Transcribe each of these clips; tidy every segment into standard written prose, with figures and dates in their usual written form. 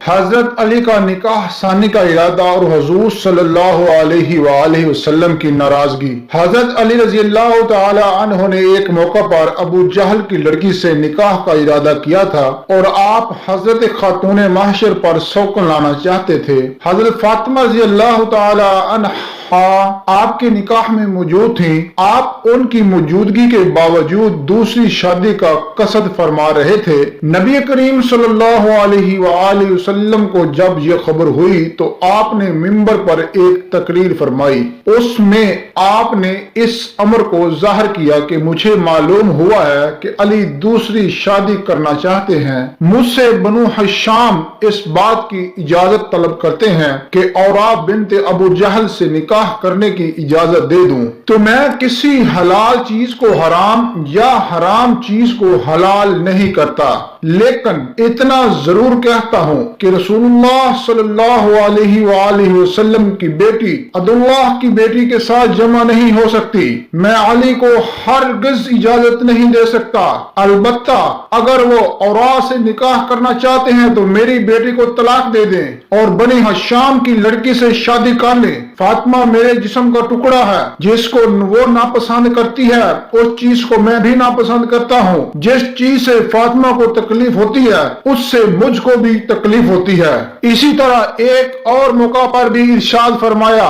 حضرت علی کا نکاح ثانی کا ارادہ اور حضور صلی اللہ علیہ وآلہ وسلم کی ناراضگی۔ حضرت علی رضی اللہ تعالی عنہ نے ایک موقع پر ابو جہل کی لڑکی سے نکاح کا ارادہ کیا تھا اور آپ حضرت خاتون محشر پر سوکن لانا چاہتے تھے۔ حضرت فاطمہ رضی اللہ تعالی عنہ آپ کے نکاح میں موجود تھیں۔ آپ ان کی موجودگی کے باوجود دوسری شادی کا قصد فرما رہے تھے۔ نبی کریم صلی اللہ علیہ وآلہ وسلم کو جب یہ خبر ہوئی تو آپ نے منبر پر ایک تقریر فرمائی۔ اس میں آپ نے اس امر کو ظاہر کیا کہ مجھے معلوم ہوا ہے کہ علی دوسری شادی کرنا چاہتے ہیں۔ مجھ سے بنو ہشام اس بات کی اجازت طلب کرتے ہیں کہ اورا بنت ابو جہل سے نکاح کرنے کی اجازت دے دوں تو میں کسی حلال چیز کو حرام یا حرام چیز کو حلال نہیں کرتا، لیکن اتنا ضرور کہتا ہوں کہ رسول اللہ صلی اللہ علیہ وآلہ وسلم کی بیٹی عبداللہ کی بیٹی کے ساتھ جمع نہیں ہو سکتی۔ میں علی کو ہرگز اجازت نہیں دے سکتا، البتہ اگر وہ اورا سے نکاح کرنا چاہتے ہیں تو میری بیٹی کو طلاق دے دیں اور بنی ہشام کی لڑکی سے شادی کر لیں۔ فاطمہ میرے جسم کا ٹکڑا ہے، جس کو وہ ناپسند کرتی ہے اس چیز کو میں بھی ناپسند کرتا ہوں۔ جس چیز سے فاطمہ کو تکلیف ہوتی ہے اس سے مجھ کو بھی تکلیف ہوتی ہے۔ اسی طرح ایک اور موقع پر بھی ارشاد فرمایا،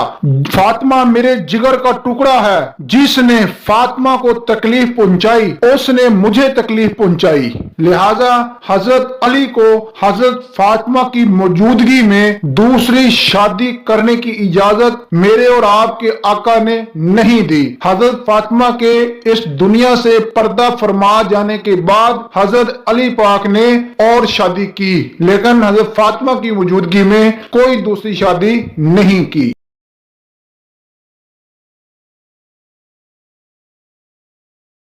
فاطمہ میرے جگر کا ٹکڑا ہے، جس نے فاطمہ کو تکلیف پہنچائی اس نے مجھے تکلیف پہنچائی۔ لہذا حضرت علی کو حضرت فاطمہ کی موجودگی میں دوسری شادی کرنے کی اجازت میرے اور آپ کے آقا نے نہیں دی۔ حضرت فاطمہ کے اس دنیا سے پردہ فرما جانے کے بعد حضرت علی پاک نے اور شادی کی، لیکن حضرت فاطمہ کی موجودگی میں کوئی دوسری شادی نہیں کی۔